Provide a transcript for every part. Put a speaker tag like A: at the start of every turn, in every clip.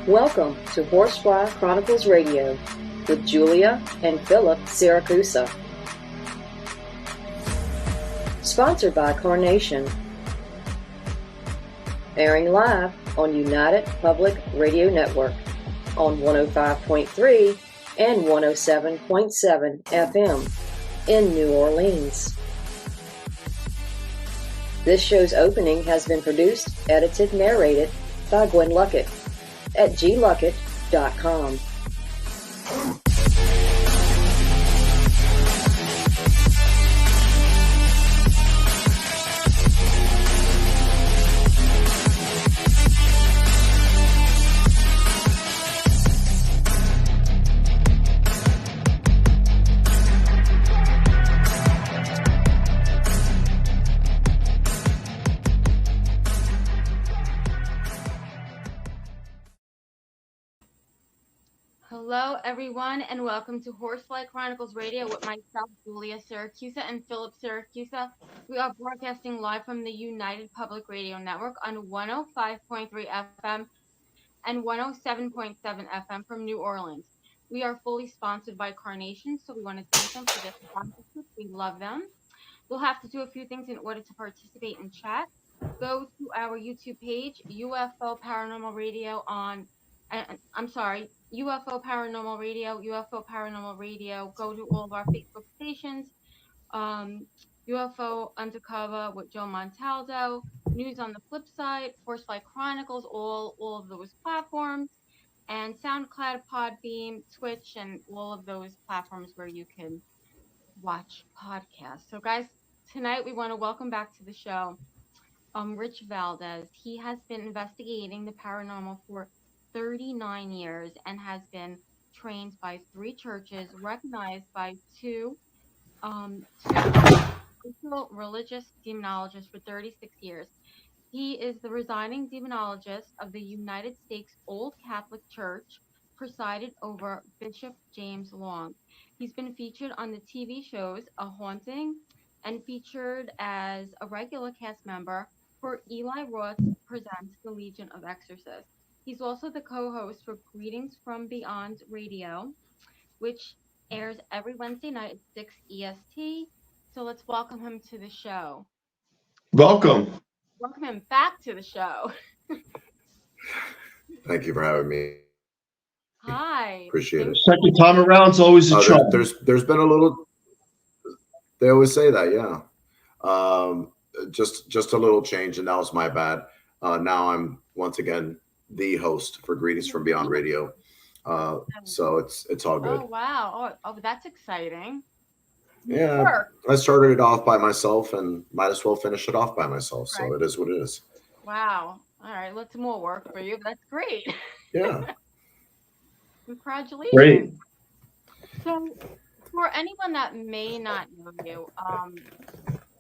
A: Welcome to Horsefly Chronicles Radio with Julia and Philip Siracusa. Sponsored by Carnation. Airing live on United Public Radio Network on 105.3 and 107.7 FM in New Orleans. This show's opening has been produced, edited, narrated by Gwen Luckett at gluckett.com.
B: Hello, everyone, and welcome to Horsefly Chronicles Radio with myself, Julia Siracusa, and Philip Siracusa. We are broadcasting live from the United Public Radio Network on 105.3 FM and 107.7 FM from New Orleans. We are fully sponsored by Carnation, so we want to thank them for their sponsorship. We love them. We'll have to do a few things in order to participate in chat. Go to our YouTube page, UFO Paranormal Radio UFO Paranormal Radio. Go to all of our Facebook stations, UFO Undercover with Joe Montaldo, News on the Flip Side, Horsefly Chronicles, all of those platforms, and SoundCloud, Podbeam, Twitch, and all of those platforms where you can watch podcasts. So, guys, tonight we want to welcome back to the show Rich Valdes. He has been investigating the paranormal for 39 years and has been trained by 3 churches, recognized by two religious demonologists for 36 years. He is the residing demonologist of the United States Old Catholic Church, presided over Bishop James Long. He's been featured on the TV shows A Haunting and featured as a regular cast member for Eli Roth's Presents The Legion of Exorcists. He's also the co-host for Greetings from Beyond Radio, which airs every Wednesday night at 6 EST. So let's welcome him to the show.
C: Welcome.
B: Welcome him back to the show.
D: Thank you for having me.
B: Hi.
D: Appreciate it.
C: Second time around's always a charm.
D: There's been a little. They always say that, yeah. Just a little change, and that was my bad. Now I'm once again the host for Greetings from Beyond Radio. So it's all good.
B: Oh wow! Oh, that's exciting.
D: Yeah, I started it off by myself, and might as well finish it off by myself. So it is what it is.
B: Wow! All right, let's more work for you. That's great.
D: Yeah.
B: Congratulations.
C: Great.
B: So, for anyone that may not know you,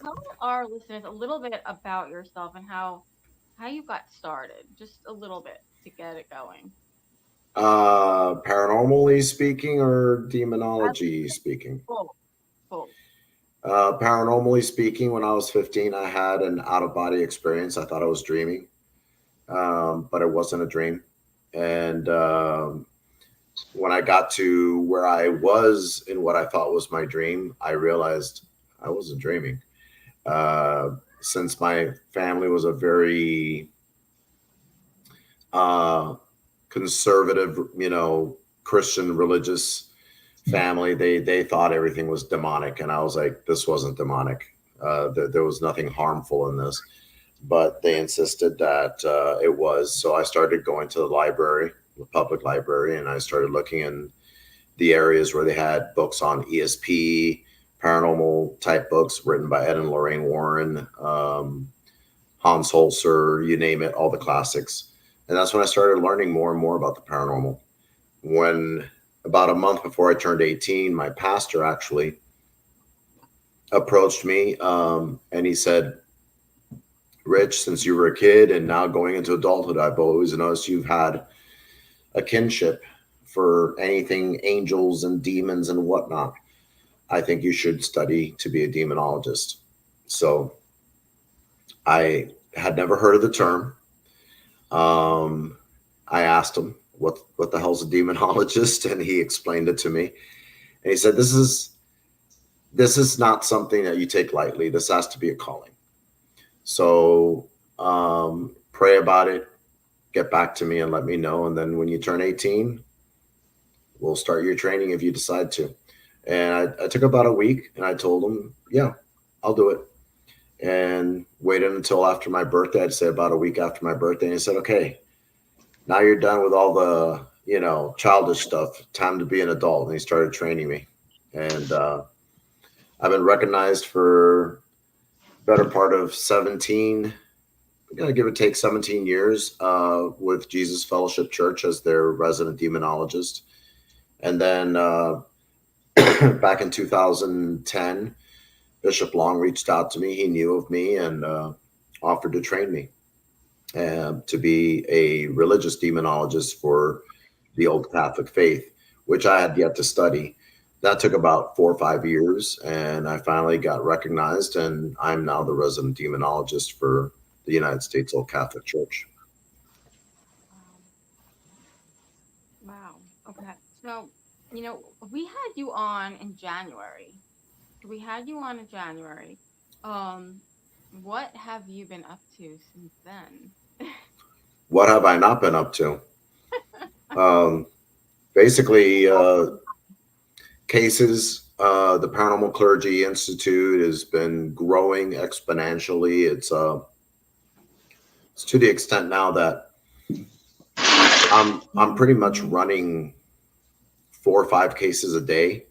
B: tell our listeners a little bit about yourself and how you got started. Just a little bit to get it going.
D: Paranormally speaking, or demonology speaking?
B: Both.
D: Paranormally speaking, when I was 15, I had an out-of-body experience. I thought I was dreaming, but it wasn't a dream. And when I got to where I was in what I thought was my dream, I realized I wasn't dreaming. Since my family was a very conservative, Christian religious family, they thought everything was demonic, and I was like, this wasn't demonic. There was nothing harmful in this, but they insisted that it was. So I started going to the library, the public library, and I started looking in the areas where they had books on ESP, paranormal type books written by Ed and Lorraine Warren, Hans Holzer, you name it, all the classics. And that's when I started learning more and more about the paranormal. When about a month before I turned 18, my pastor actually approached me, and he said, Rich, since you were a kid and now going into adulthood, I've always noticed you've had a kinship for anything angels and demons and whatnot. I think you should study to be a demonologist. So I had never heard of the term. I asked him, what the hell's a demonologist? And he explained it to me. And he said, this is not something that you take lightly. This has to be a calling. So pray about it, get back to me and let me know. And then when you turn 18, we'll start your training if you decide to. And I took about a week, and I told him, yeah, I'll do it. And waited until after my birthday. I'd say about a week after my birthday. And he said, okay, now you're done with all the, childish stuff. Time to be an adult. And he started training me. And I've been recognized for better part of 17, give or take 17 years with Jesus Fellowship Church as their resident demonologist. And then back in 2010, Bishop Long reached out to me. He knew of me and offered to train me to be a religious demonologist for the old Catholic faith, which I had yet to study. That took about 4 or 5 years, and I finally got recognized, and I'm now the resident demonologist for the United States Old Catholic Church.
B: Wow. Okay. So, we had you on in January. What have you been up to since then?
D: What have I not been up to? Basically, cases. The Paranormal Clergy Institute has been growing exponentially. It's to the extent now that I'm pretty much running 4 or 5 cases a day,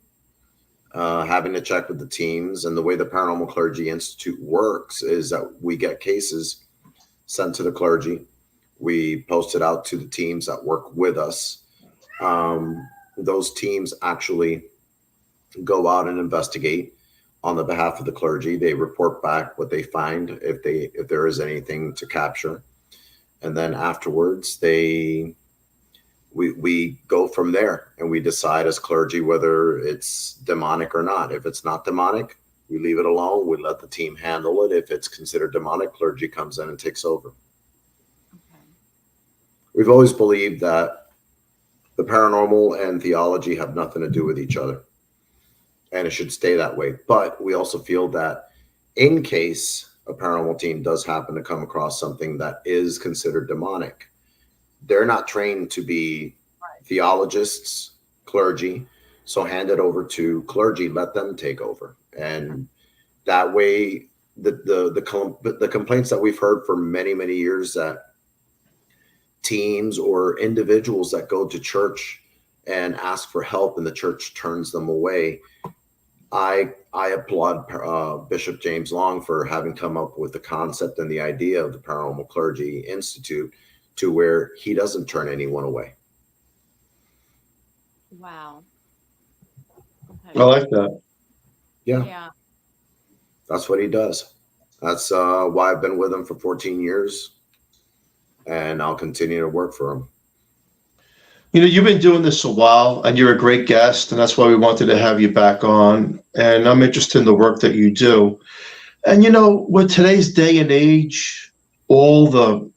D: having to check with the teams. And the way the Paranormal Clergy Institute works is that we get cases sent to the clergy. We post it out to the teams that work with us. Those teams actually go out and investigate on the behalf of the clergy. They report back what they find, if there is anything to capture. And then afterwards, we go from there, and we decide as clergy whether it's demonic or not. If it's not demonic, we leave it alone. We let the team handle it. If it's considered demonic, clergy comes in and takes over.
B: Okay.
D: We've always believed that the paranormal and theology have nothing to do with each other, and it should stay that way. But we also feel that in case a paranormal team does happen to come across something that is considered demonic, they're not trained to be theologists, clergy. So hand it over to clergy, let them take over. And that way, the complaints that we've heard for many, many years that teams or individuals that go to church and ask for help and the church turns them away, I applaud Bishop James Long for having come up with the concept and the idea of the Paranormal Clergy Institute, to where he doesn't turn anyone away.
B: Wow. Okay.
C: I like that.
B: Yeah.
D: That's what he does. That's why I've been with him for 14 years, and I'll continue to work for him.
C: You've been doing this a while, and you're a great guest, and that's why we wanted to have you back on. And I'm interested in the work that you do. And, with today's day and age, all the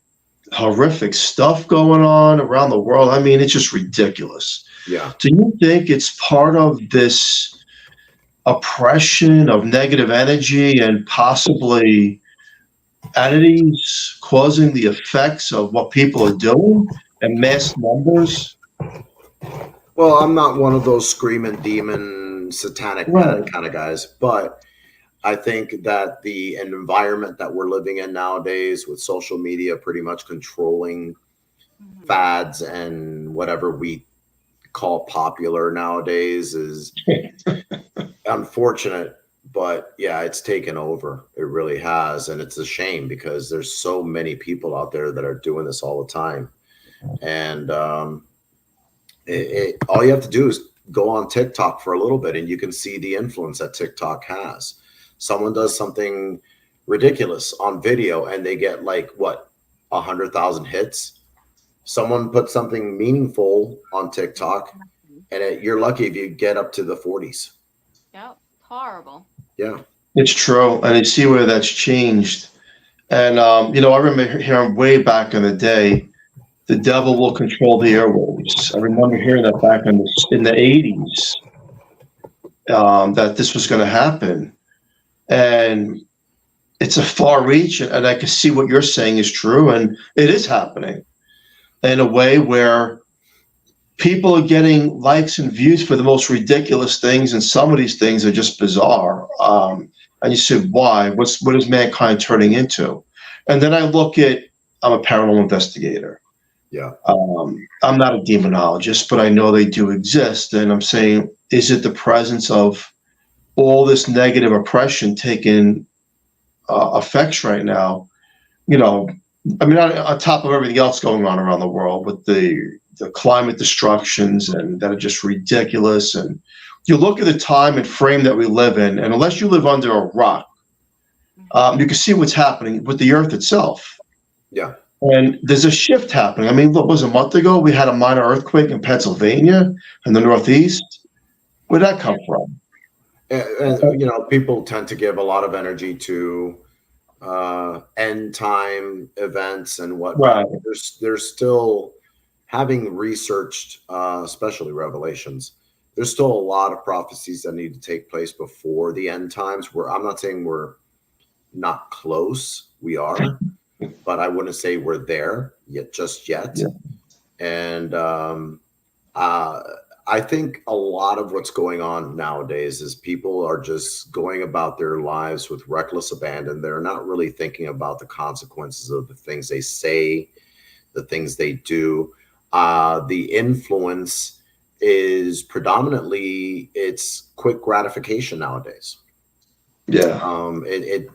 C: horrific stuff going on around the world, I mean, it's just ridiculous.
D: Yeah.
C: Do you think it's part of this oppression of negative energy and possibly entities causing the effects of what people are doing and mass numbers?
D: Well, I'm not one of those screaming demon, satanic kind of guys, but I think that the environment that we're living in nowadays, with social media pretty much controlling fads and whatever we call popular nowadays, is unfortunate. But yeah, it's taken over. It really has. And it's a shame, because there's so many people out there that are doing this all the time. And all you have to do is go on TikTok for a little bit, and you can see the influence that TikTok has. Someone does something ridiculous on video, and they get 100,000 hits. Someone puts something meaningful on TikTok, and you're lucky if you get up to the 40s.
B: Yep. Horrible.
D: Yeah.
C: It's true. And I see where that's changed. And, I remember hearing way back in the day the devil will control the airwaves. I remember hearing that back in the 80s, that this was going to happen. And it's a far reach, and I can see what you're saying is true, and it is happening in a way where people are getting likes and views for the most ridiculous things, and some of these things are just bizarre. And you say, why? What is mankind turning into? And then I look at, I'm a paranormal investigator.
D: Yeah.
C: I'm not a demonologist, but I know they do exist. And I'm saying, is it the presence of all this negative oppression taking effects right now? You know, I mean, on top of everything else going on around the world with the climate destructions and that are just ridiculous. And you look at the time and frame that we live in, and unless you live under a rock, you can see what's happening with the earth itself.
D: Yeah.
C: And there's a shift happening. I mean, what was a month ago? We had a minor earthquake in Pennsylvania in the Northeast. Where'd that come from?
D: And you know, people tend to give a lot of energy to end time events and whatnot.
C: Right.
D: There's still, having researched, especially Revelations, there's still a lot of prophecies that need to take place before the end times. Where I'm not saying we're not close, we are, but I wouldn't say we're there yet, just yet.
C: Yeah.
D: And I think a lot of what's going on nowadays is people are just going about their lives with reckless abandon. They're not really thinking about the consequences of the things they say, the things they do. The influence is predominantly, it's quick gratification nowadays.
C: Yeah.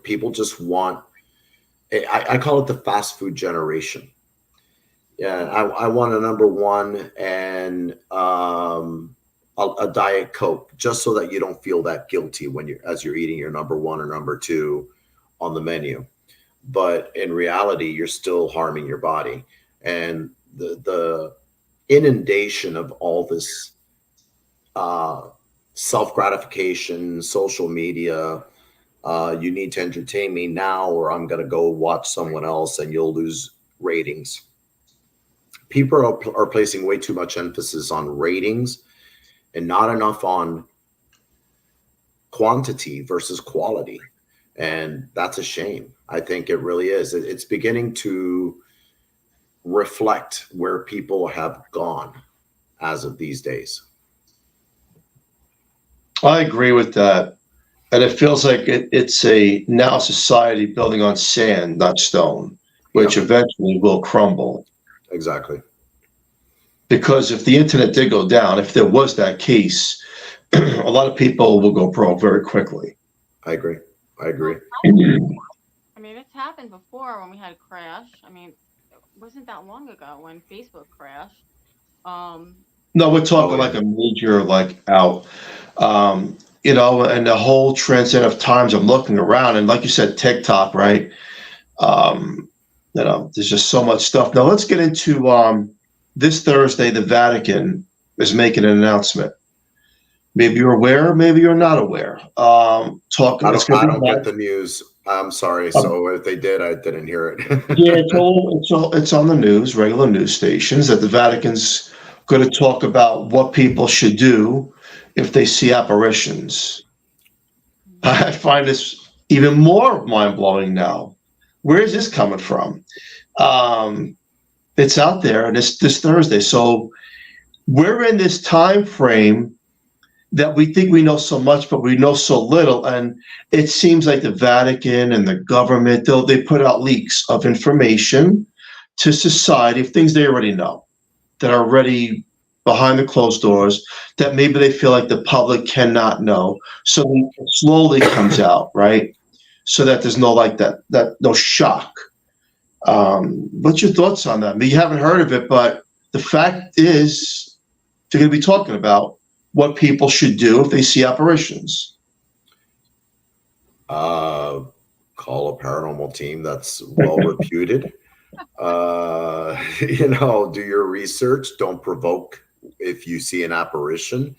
D: People just want, I call it the fast food generation. Yeah, I want a number one and a Diet Coke, just so that you don't feel that guilty as you're eating your number one or number two on the menu. But in reality, you're still harming your body. And the inundation of all this self-gratification, social media, you need to entertain me now, or I'm going to go watch someone else and you'll lose ratings. People are placing way too much emphasis on ratings and not enough on quantity versus quality. And that's a shame. I think it really is. It's beginning to reflect where people have gone as of these days.
C: I agree with that. And it feels like it's a now society building on sand, not stone, which eventually will crumble.
D: Exactly.
C: Because if the internet did go down, if there was that case, a lot of people will go broke very quickly.
D: I agree.
B: I mean, it's happened before when we had a crash. I mean, it wasn't that long ago when Facebook crashed.
C: No, we're talking like a major out. You know, and the whole transcend of times I'm looking around, and like you said, TikTok, right? You know, there's just so much stuff. Now let's get into this Thursday. The Vatican is making an announcement. Maybe you're aware, maybe you're not aware.
D: I don't get the news. I'm sorry. So if they did, I didn't hear it.
C: Yeah, it's on the news, regular news stations, that the Vatican's going to talk about what people should do if they see apparitions. I find this even more mind-blowing now. Where is this coming from? It's out there, and it's this Thursday. So we're in this time frame that we think we know so much, but we know so little. And it seems like the Vatican and the government, they put out leaks of information to society of things they already know, that are already behind the closed doors, that maybe they feel like the public cannot know. So it slowly comes out, right? So that there's no no shock. What's your thoughts on that? I mean, you haven't heard of it, but the fact is they're going to be talking about what people should do if they see apparitions.
D: Call a paranormal team that's well reputed. You know, do your research. Don't provoke if you see an apparition.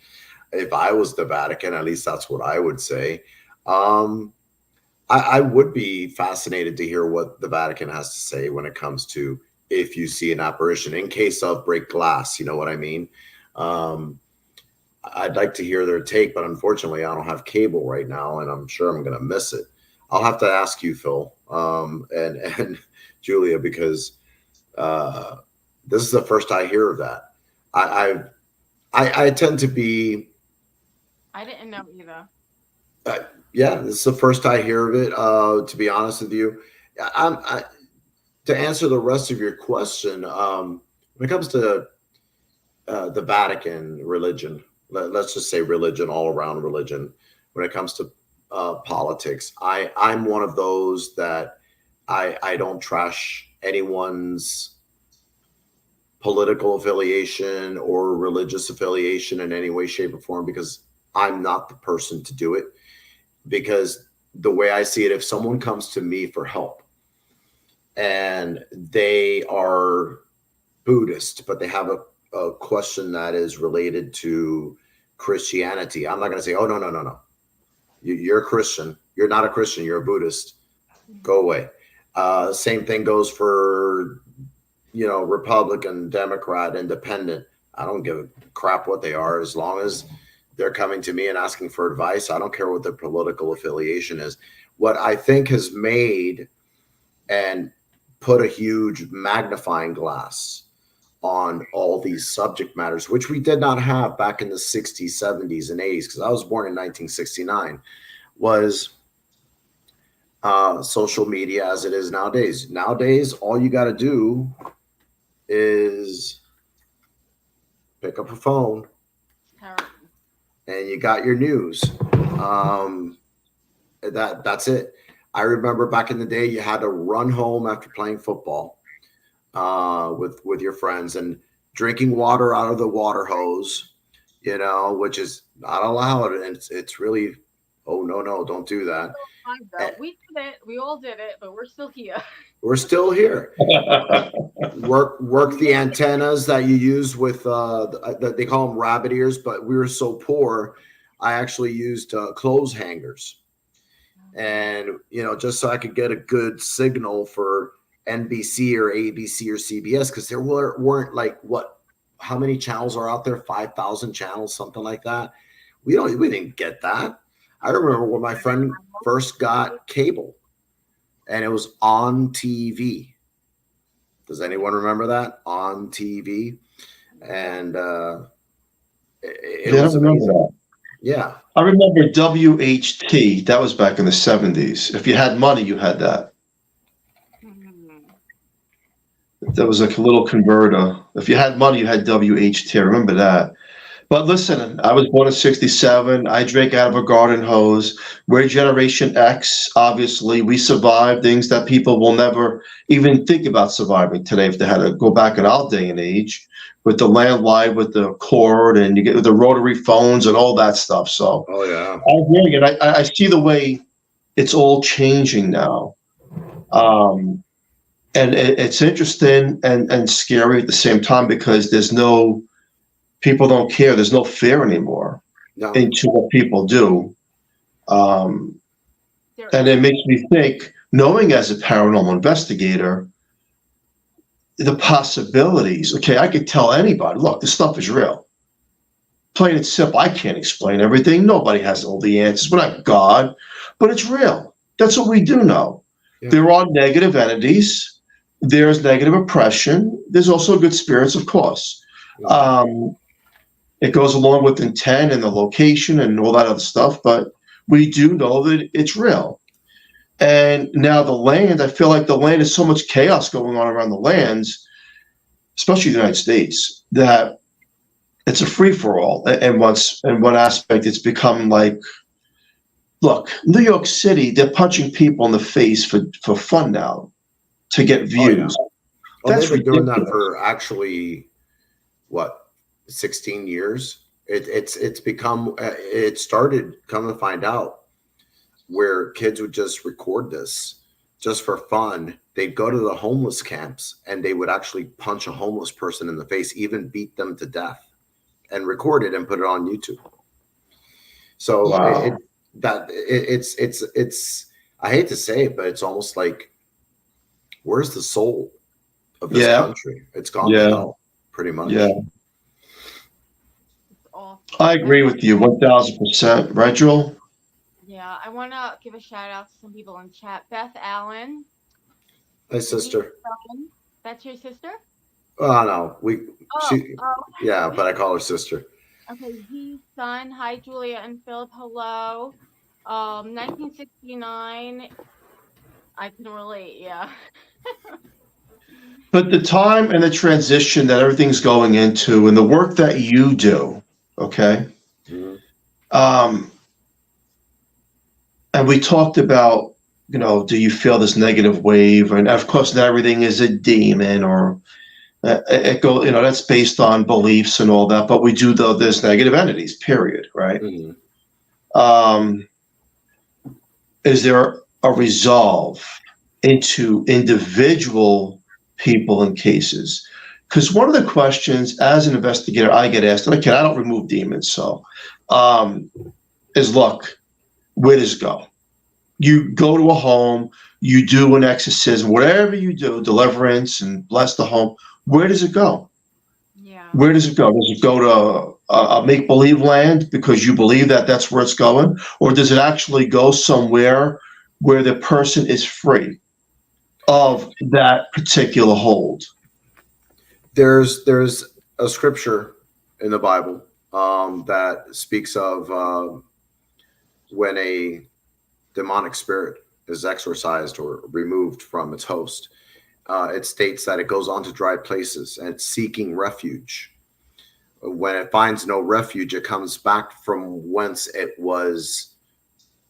D: If I was the Vatican, at least that's what I would say. I would be fascinated to hear what the Vatican has to say when it comes to if you see an apparition, in case of break glass, you know what I mean? I'd like to hear their take, but unfortunately I don't have cable right now, and I'm sure I'm going to miss it. I'll have to ask you, Phil, and Julia, because this is the first I hear of that. I tend to be.
B: I didn't know either.
D: Yeah, this is the first I hear of it. To be honest with you, to answer the rest of your question, when it comes to the Vatican religion, let's just say religion, all around religion. When it comes to politics, I'm one of those that I don't trash anyone's political affiliation or religious affiliation in any way, shape, or form, because I'm not the person to do it. Because the way I see it, if someone comes to me for help and they are Buddhist, but they have a question that is related to Christianity, I'm not going to say, oh, no. You're a Christian. You're not a Christian. You're a Buddhist. Go away. Same thing goes for, Republican, Democrat, Independent. I don't give a crap what they are, as long as they're coming to me and asking for advice. I don't care what their political affiliation is. What I think has made and put a huge magnifying glass on all these subject matters, which we did not have back in the 60s, 70s, and 80s, because I was born in 1969, was social media as it is nowadays. Nowadays, all you got to do is pick up a phone and you got your news. That's it. I remember back in the day, you had to run home after playing football with your friends and drinking water out of the water hose, which is not allowed. And it's really, oh, no, don't do that.
B: We did it. We all did it, but we're still here.
D: We're still here. Work the antennas that you use with, they call them rabbit ears, but we were so poor, I actually used clothes hangers. And, just so I could get a good signal for NBC or ABC or CBS, because there weren't like how many channels are out there? 5,000 channels, something like that. We didn't get that. I remember when my friend first got cable, and it was on TV. Does anyone remember that? On TV, and it was amazing. That. Yeah,
C: I remember WHT. That was back in the 70s. If you had money, you had that. That was like a little converter. If you had money, you had WHT. I remember that. But listen, I was born in 67. I drank out of a garden hose. We're Generation X. Obviously, we survived things that people will never even think about surviving today if they had to go back in our day and age, with the landline, with the cord, and you get the rotary phones and all that stuff. So,
D: oh yeah,
C: I hear you. And I see the way it's all changing now. And it's interesting and scary at the same time, because people don't care. There's no fear anymore into what people do. And it makes me think, knowing as a paranormal investigator, the possibilities. Okay, I could tell anybody, look, this stuff is real. Plain and simple. I can't explain everything. Nobody has all the answers. We're not God, but it's real. That's what we do know. Yeah. There are negative entities. There's negative oppression. There's also good spirits, of course. Yeah. It goes along with intent and the location and all that other stuff, but we do know that it's real. And now the land, I feel like the land is so much chaos going on around the lands, especially the United States, that it's a free-for-all. And in one aspect, it's become like, look, New York City, they're punching people in the face for fun now to get views.
D: Oh, yeah. That's they've been doing that for actually, 16 years. It's become, it started, come to find out, where kids would just record this just for fun. They'd go to the homeless camps and they would actually punch a homeless person in the face, even beat them to death, and record it and put it on YouTube. So wow. It's I hate to say it, but it's almost like, where's the soul? of this country. It's gone to hell, pretty much.
C: Yeah.
B: It's awful.
C: I agree with you 1,000%. Right, Joel?
B: Yeah, I want to give a shout out to some people in chat. Beth Allen.
D: My sister.
B: That's your sister?
D: Oh, no.
B: Okay.
D: Yeah, but I call her sister.
B: Okay, Z's son. Hi, Julia and Philip. Hello. 1969. I can relate, yeah.
C: But the time and the transition that everything's going into and the work that you do, okay?
D: Mm-hmm.
C: And we talked about, do you feel this negative wave? And of course, not everything is a demon or that's based on beliefs and all that. But we do, though, there's negative entities, period, right?
D: Mm-hmm.
C: Is there a resolve into individual people and cases? Because one of the questions as an investigator I get asked, and I don't remove demons, so is, look, where does it go? You go to a home, you do an exorcism, whatever you do, deliverance and bless the home, where does it go?
B: Yeah.
C: Where does it go? Does it go to a make-believe land because you believe that that's where it's going? Or does it actually go somewhere where the person is free of that particular hold?
D: There's a scripture in the Bible that speaks of when a demonic spirit is exorcised or removed from its host. It states that it goes on to dry places and it's seeking refuge. When it finds no refuge, it comes back from whence it was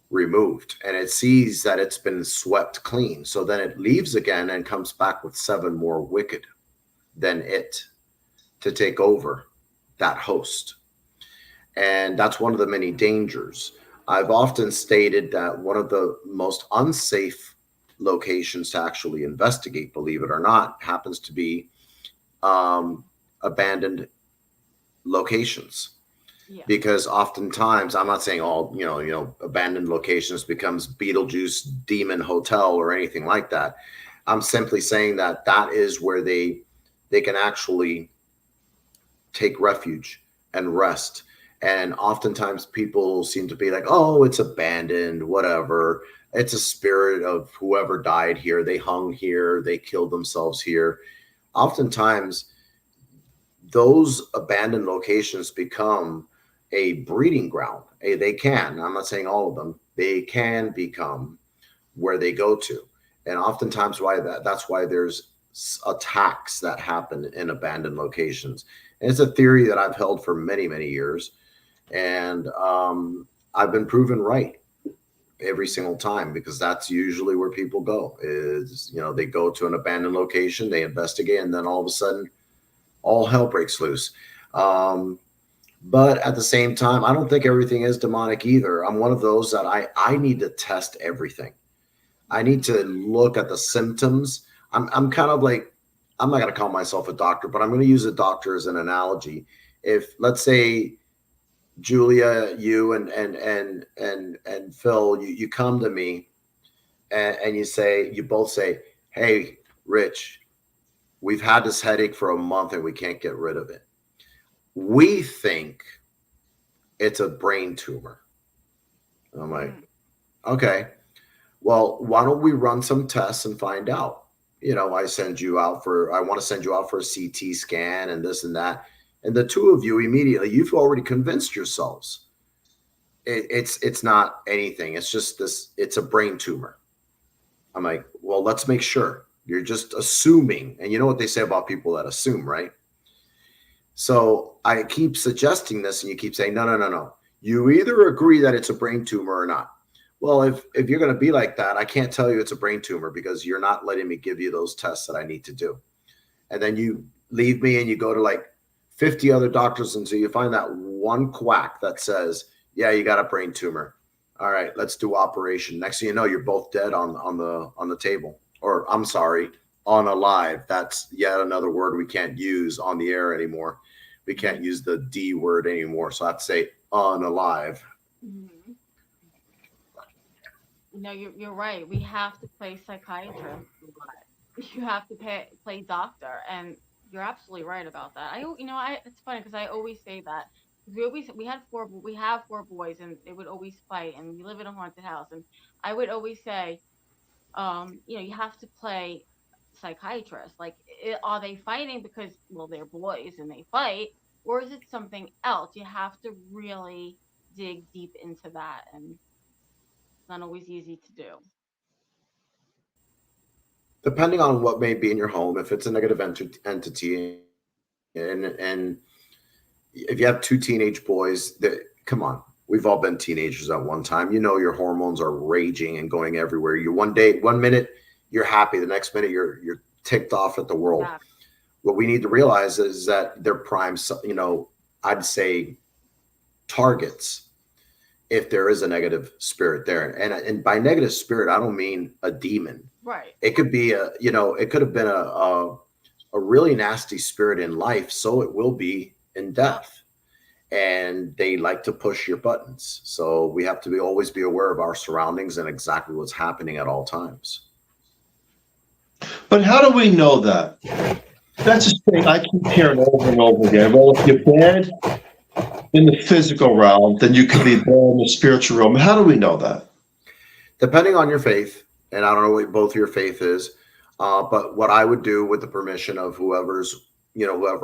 D: removed, and it sees that it's been swept clean. So then it leaves again and comes back with 7 more wicked than it to take over that host. And that's one of the many dangers. I've often stated that one of the most unsafe locations to actually investigate, believe it or not, happens to be abandoned locations.
B: Yeah.
D: Because oftentimes, I'm not saying all, abandoned locations becomes Beetlejuice Demon Hotel or anything like that. I'm simply saying that is where they can actually take refuge and rest. And oftentimes people seem to be like, oh, it's abandoned, whatever. It's a spirit of whoever died here. They hung here. They killed themselves here. Oftentimes, those abandoned locations become a breeding ground. They can, I'm not saying all of them, they can become where they go to. And oftentimes that's why there's attacks that happen in abandoned locations. And it's a theory that I've held for many, many years. And I've been proven right every single time, because that's usually where people go is, they go to an abandoned location, they investigate, and then all of a sudden all hell breaks loose. But at the same time, I don't think everything is demonic either. I'm one of those that I need to test everything. I need to look at the symptoms. I'm kind of like, I'm not going to call myself a doctor, but I'm going to use a doctor as an analogy. If, let's say, Julia, you and Phil, you come to me and you both say, hey, Rich, we've had this headache for a month and we can't get rid of it. We think it's a brain tumor. And I'm like, okay, well, why don't we run some tests and find out? I want to send you out for a CT scan and this and that. And the two of you immediately, you've already convinced yourselves it's not anything. It's just this, it's a brain tumor. I'm like, well, let's make sure. You're just assuming. And you know what they say about people that assume, right? So I keep suggesting this and you keep saying, no. You either agree that it's a brain tumor or not. Well, if you're going to be like that, I can't tell you it's a brain tumor because you're not letting me give you those tests that I need to do. And then you leave me and you go to like 50 other doctors until you find that one quack that says, yeah, you got a brain tumor. All right, let's do operation. Next thing you know, you're both dead on the table. Or I'm sorry, unalive. That's yet another word we can't use on the air anymore. We can't use the D word anymore. So I have to say unalive.
B: Mm-hmm. No, you're right. We have to play psychiatrist. you have to play doctor, and you're absolutely right about that. It's funny because I always say that. 'Cause we have four boys, and they would always fight, and we live in a haunted house, and I would always say, you have to play psychiatrist. Like, are they fighting because, well, they're boys and they fight, or is it something else? You have to really dig deep into that, and it's not always easy to do.
D: Depending on what may be in your home, if it's a negative entity, and if you have two teenage boys, that, come on, we've all been teenagers at one time. Your hormones are raging and going everywhere. You one minute you're happy, the next minute you're ticked off at the world.
B: Yeah.
D: What we need to realize is that they're prime, I'd say targets if there is a negative spirit there. And by negative spirit, I don't mean a demon.
B: Right.
D: It could be it could have been a really nasty spirit in life, so it will be in death. And they like to push your buttons. So we have to always be aware of our surroundings and exactly what's happening at all times.
C: But how do we know that? That's the thing I keep hearing over and over again. Well, if you're bad in the physical realm, then you can be bad in the spiritual realm. How do we know that?
D: Depending on your faith, and I don't know what both your faith is, but what I would do with the permission of whoever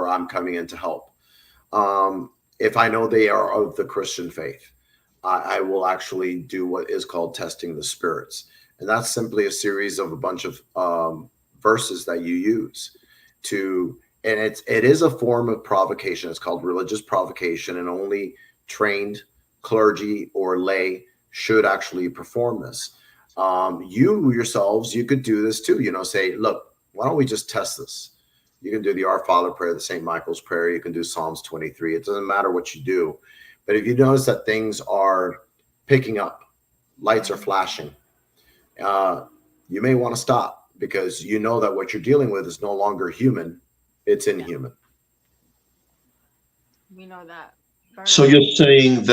D: I'm coming in to help, if I know they are of the Christian faith, I will actually do what is called testing the spirits. And that's simply a series of a bunch of verses that you use and it is a form of provocation. It's called religious provocation, and only trained clergy or lay should actually perform this. You yourselves, you could do this too, say, look, why don't we just test this? You can do the Our Father prayer, the St. Michael's prayer. You can do Psalms 23. It doesn't matter what you do. But if you notice that things are picking up, lights are flashing, you may want to stop, because you know that what you're dealing with is no longer human. It's inhuman.
B: We know that.
C: So you're saying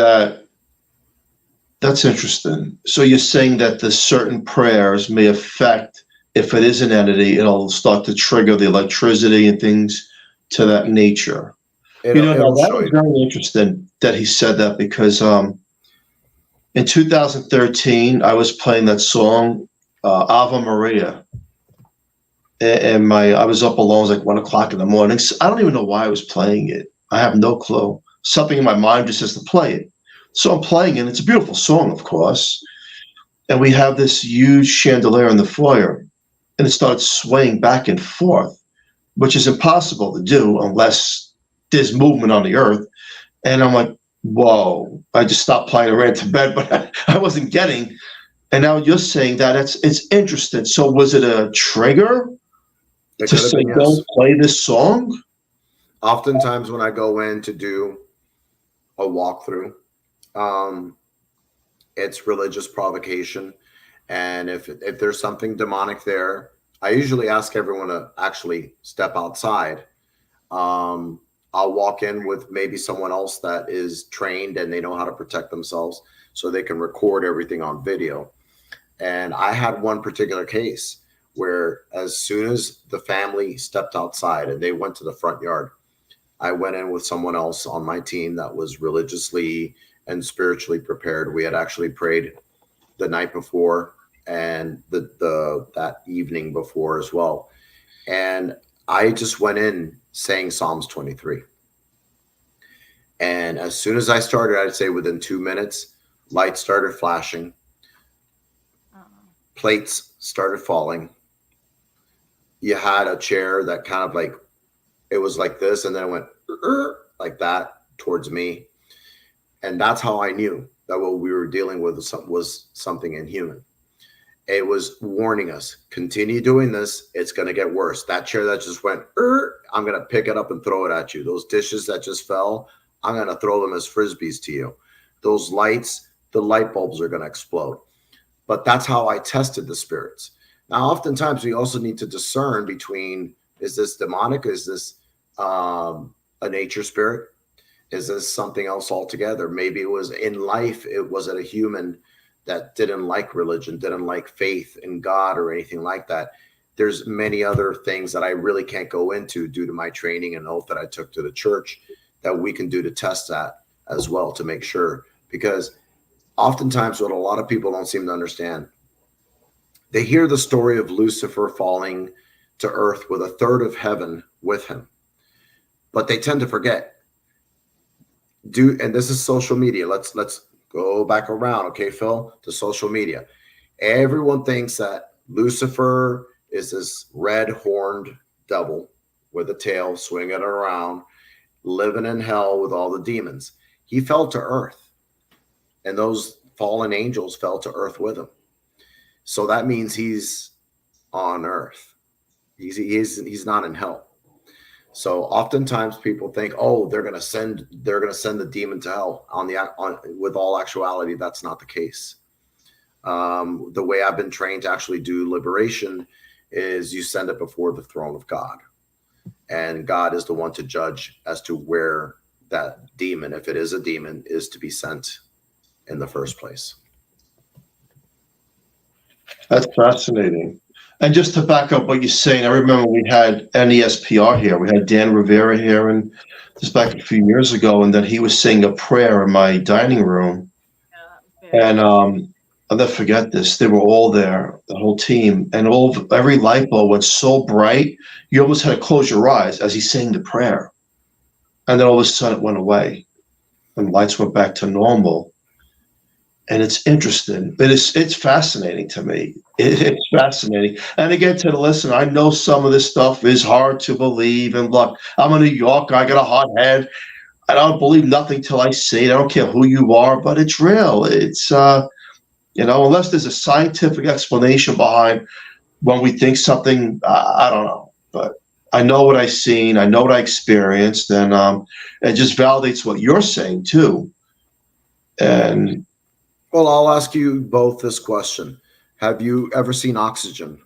C: that's interesting. So you're saying that the certain prayers may affect, if it is an entity, it'll start to trigger the electricity and things to that nature. That was very interesting that he said that, because in 2013, I was playing that song, Ave Maria. And I was up alone. It was like 1 o'clock in the morning. So I don't even know why I was playing it. I have no clue. Something in my mind just says to play it. So I'm playing it. It's a beautiful song, of course. And we have this huge chandelier in the foyer, and it started swaying back and forth, which is impossible to do unless there's movement on the earth. And I'm like, whoa. I just stopped playing and ran to bed, but I wasn't getting. And now you're saying that it's interesting. So was it a trigger to say, don't play this song?
D: Oftentimes when I go in to do a walkthrough, it's religious provocation. And if there's something demonic there, I usually ask everyone to actually step outside. I'll walk in with maybe someone else that is trained and they know how to protect themselves, so they can record everything on video. And I had one particular case where as soon as the family stepped outside and they went to the front yard, I went in with someone else on my team that was religiously and spiritually prepared. We had actually prayed the night before and that evening before as well. And I just went in saying Psalms 23. And as soon as I started, I'd say within 2 minutes, lights started flashing. Plates started falling. You had a chair that kind of like, it was like this, and then it went like that towards me. And that's how I knew that what we were dealing with was something inhuman. It was warning us, continue doing this, it's going to get worse. That chair that just went, I'm going to pick it up and throw it at you. Those dishes that just fell, I'm going to throw them as Frisbees to you. Those lights, the light bulbs are going to explode. But that's how I tested the spirits. Now, oftentimes we also need to discern between, is this demonic? Is this a nature spirit? Is this something else altogether? Maybe it was in life, was it a human that didn't like religion, didn't like faith in God or anything like that? there's many other things that I really can't go into due to my training and oath that I took to the church that we can do to test that as well, to make sure. Because oftentimes what a lot of people don't seem to understand, they hear the story of Lucifer falling to earth with a third of heaven with him, but they tend to forget. And this is social media. Let's go back around, okay, Phil, to social media. Everyone thinks that Lucifer is this red horned devil with a tail swinging around, living in hell with all the demons. He fell to earth, and those fallen angels fell to earth with him. So that means he's on earth. He's not in hell. So oftentimes people think, oh, they're going to send the demon to hell. With all actuality, that's not the case. The way I've been trained to actually do liberation is you send it before the throne of God, and God is the one to judge as to where that demon, if it is a demon, is to be sent in the first place.
C: That's fascinating. And just to back up what you're saying, I remember we had NESPR here. We had Dan Rivera here, and just back a few years ago, and then he was saying a prayer in my dining room. And I'll never forget this. They were all there, the whole team, and every light bulb went so bright, you almost had to close your eyes as he's saying the prayer. And then all of a sudden it went away, and lights went back to normal. And it's interesting. It's fascinating to me. It's fascinating. And again, to the listener, I know some of this stuff is hard to believe. And look, I'm a New Yorker. I got a hot head. I don't believe nothing till I see it. I don't care who you are, but it's real. It's, unless there's a scientific explanation behind when we think something, I don't know. But I know what I've seen. I know what I experienced. And it just validates what you're saying, too. And
D: well, I'll ask you both this question. Have you ever seen oxygen?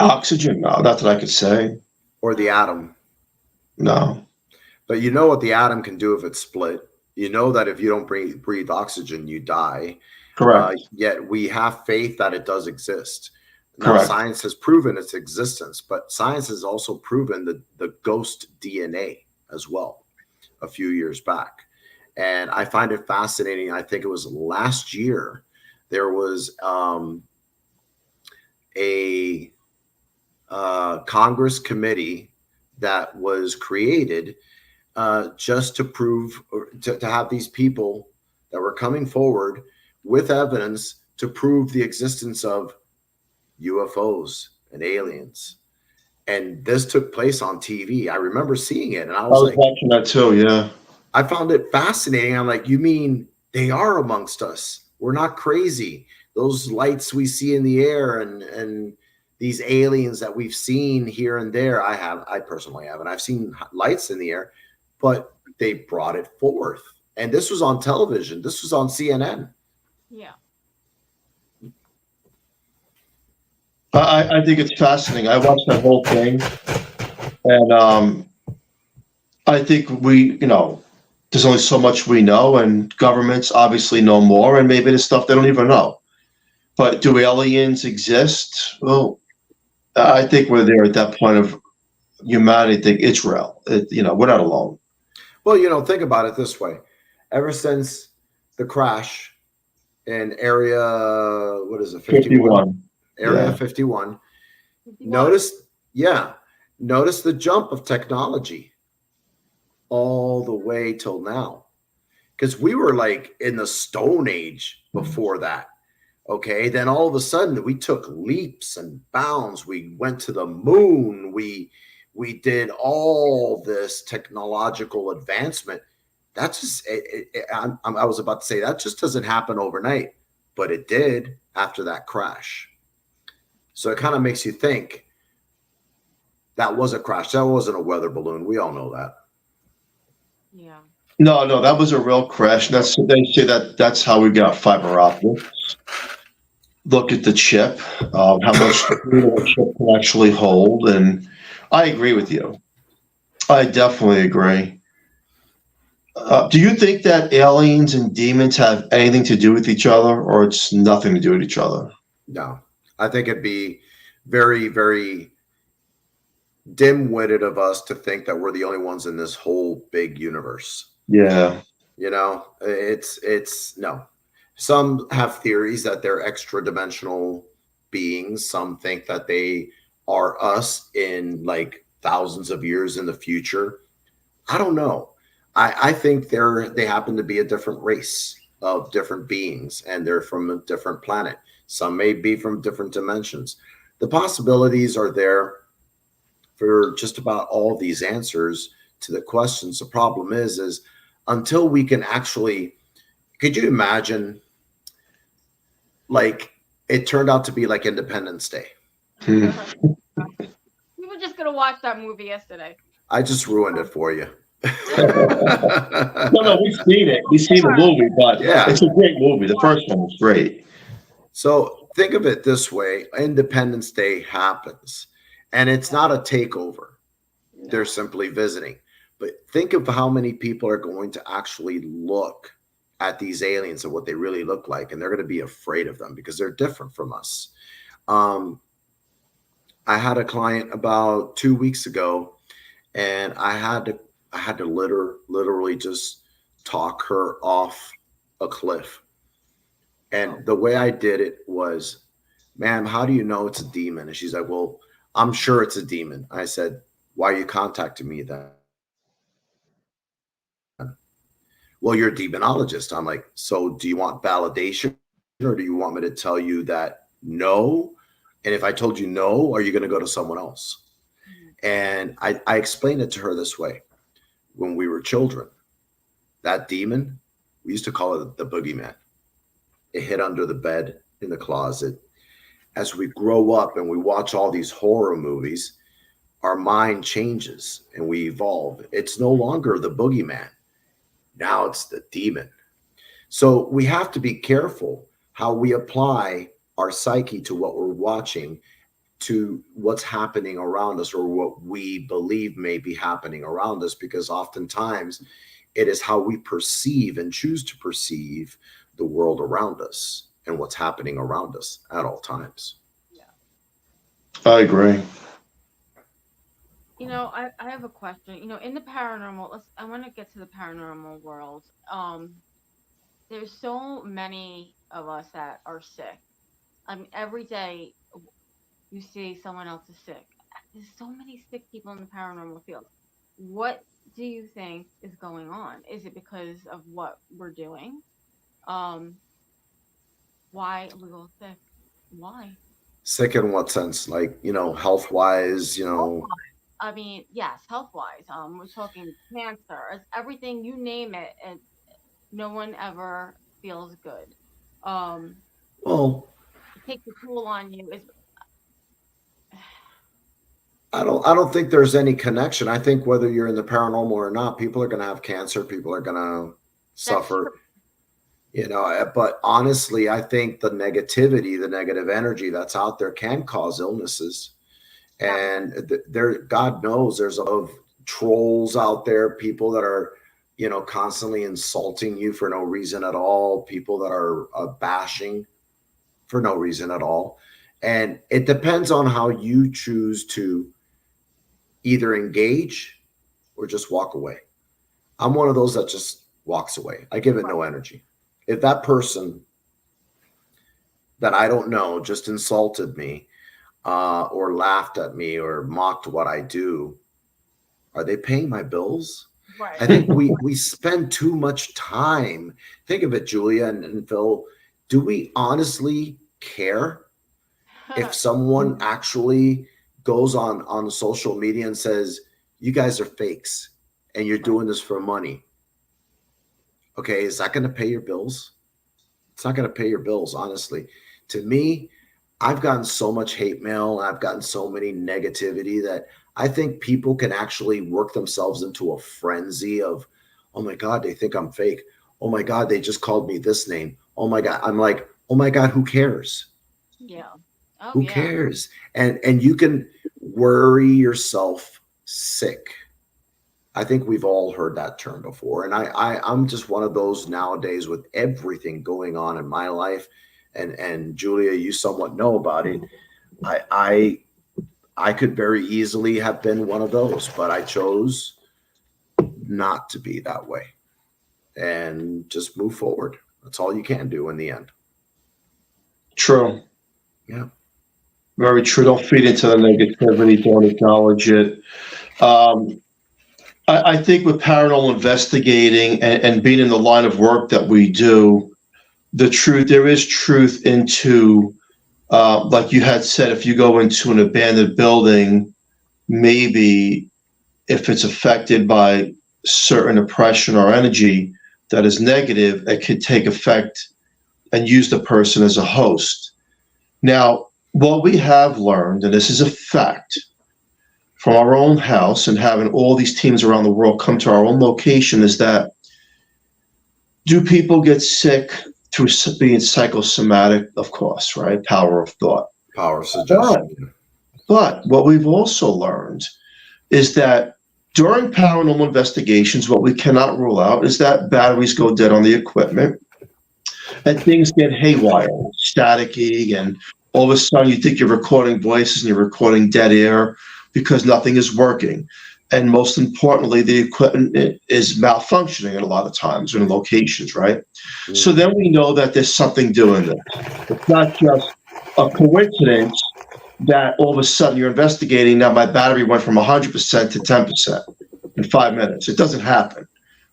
C: Oxygen? No, not that I could say.
D: Or the atom?
C: No.
D: But you know what the atom can do if it's split. You know that if you don't breathe oxygen, you die.
C: Correct.
D: Yet we have faith that it does exist. Now,
C: Correct.
D: science has proven its existence, but science has also proven the ghost DNA as well a few years back. And I find it fascinating. I think it was last year, there was a Congress committee that was created just to prove, to have these people that were coming forward with evidence to prove the existence of UFOs and aliens. And this took place on TV. I remember seeing it, and I was like,
C: watching that too, yeah.
D: I found it fascinating. I'm like, you mean they are amongst us? We're not crazy. Those lights we see in the air and these aliens that we've seen here and there. I personally haven't. I've seen lights in the air, but they brought it forth. And this was on television. This was on CNN.
B: Yeah.
C: I think it's fascinating. I watched that whole thing, and I think there's only so much we know, and governments obviously know more, and maybe there's stuff they don't even know. But do aliens exist? Well, I think we're there at that point of humanity. I think it's real. We're not alone.
D: Well, think about it this way. Ever since the crash in area, what is it, 51? Area 51. Notice the jump of technology all the way till now, because we were like in the Stone Age before that. Okay, then all of a sudden we took leaps and bounds. We went to the moon. We did all this technological advancement. That's just I was about to say that just doesn't happen overnight, but it did after that crash. So it kind of makes you think that was a crash. That wasn't a weather balloon. We all know that.
B: Yeah.
C: No, that was a real crash. They say that's how we got fiber optics. Look at the chip, how much the chip can actually hold, and I agree with you. I definitely agree. Do you think that aliens and demons have anything to do with each other, or it's nothing to do with each other?
D: No, I think it'd be very, very dim-witted of us to think that we're the only ones in this whole big universe.
C: Yeah.
D: You know, it's no. Some have theories that they're extra dimensional beings. Some think that they are us in like thousands of years in the future. I don't know. I think they happen to be a different race of different beings, and they're from a different planet. Some may be from different dimensions. The possibilities are there for just about all these answers to the questions. The problem is until we can actually, could you imagine, like, it turned out to be like Independence Day.
B: We were just gonna watch that movie yesterday.
D: I just ruined it for you.
C: No, we've seen it. We've seen the movie, but
D: yeah,
C: it's a great movie. The first one was great.
D: So think of it this way. Independence Day happens, and it's not a takeover. They're simply visiting. But think of how many people are going to actually look at these aliens and what they really look like, and they're going to be afraid of them because they're different from us. I had a client about 2 weeks ago, and I had to literally just talk her off a cliff. And the way I did it was, ma'am, how do you know it's a demon? And she's like, well, I'm sure it's a demon. I said, why are you contacting me then? Well, you're a demonologist. I'm like, so do you want validation, or do you want me to tell you that no? And if I told you no, are you going to go to someone else? And I explained it to her this way. When we were children, that demon, we used to call it the boogeyman. It hid under the bed, in the closet. As we grow up and we watch all these horror movies, our mind changes and we evolve. It's no longer the boogeyman. Now it's the demon. So we have to be careful how we apply our psyche to what we're watching, to what's happening around us, or what we believe may be happening around us, because oftentimes it is how we perceive and choose to perceive the world around us and what's happening around us at all times.
B: Yeah.
C: I agree.
B: You know, I have a question. You know, in the paranormal, I want to get to the paranormal world. There's so many of us that are sick. I mean, every day you see someone else is sick. There's so many sick people in the paranormal field. What do you think is going on? Is it because of what we're doing? Why are we all sick? Why?
D: Sick in what sense? Like, you know, health-wise, you know.
B: Health-wise. I mean, yes, health-wise. We're talking cancer, it's everything, you name it, and no one ever feels good.
D: Well,
B: It takes a toll on you.
D: I don't think there's any connection. I think whether you're in the paranormal or not, people are going to have cancer. People are going to suffer, you know, but honestly, I think the negativity, the negative energy that's out there can cause illnesses. And there, God knows there's a lot of trolls out there, people that are, you know, constantly insulting you for no reason at all, people that are bashing for no reason at all. And it depends on how you choose to either engage or just walk away. I'm one of those that just walks away. I give it no energy. If that person that I don't know just insulted me, or laughed at me or mocked what I do, are they paying my bills?
B: Right.
D: I think we spend too much time. Think of it, Julia and Phil. Do we honestly care if someone actually goes on social media and says, you guys are fakes and you're doing this for money? Okay, is that going to pay your bills? It's not going to pay your bills, honestly. To me, I've gotten so much hate mail, I've gotten so many negativity that I think people can actually work themselves into a frenzy of, oh my God, they think I'm fake. Oh my God, they just called me this name. Oh my God. I'm like, oh my God, who cares?
B: Yeah. Oh,
D: Who
B: yeah.
D: cares? And you can worry yourself sick. I think we've all heard that term before. And I'm just one of those nowadays with everything going on in my life. And Julia, you somewhat know about it. I could very easily have been one of those, but I chose not to be that way and just move forward. That's all you can do in the end.
C: True.
D: Yeah.
C: Very true. Don't feed into the negativity. Don't acknowledge it. I think with paranormal investigating and being in the line of work that we do, there is truth into, like you had said, if you go into an abandoned building, maybe if it's affected by certain oppression or energy that is negative, it could take effect and use the person as a host. Now, what we have learned, and this is a fact, from our own house and having all these teams around the world come to our own location, is that do people get sick through being psychosomatic? Of course, right? Power of thought.
D: Power of suggestion.
C: But what we've also learned is that during paranormal investigations, what we cannot rule out is that batteries go dead on the equipment and things get haywire, staticky, and all of a sudden you think you're recording voices and you're recording dead air because nothing is working. And most importantly, the equipment is malfunctioning at a lot of times in locations, right? Mm-hmm. So then we know that there's something doing this. It's not just a coincidence that all of a sudden you're investigating, now my battery went from 100% to 10% in 5 minutes. It doesn't happen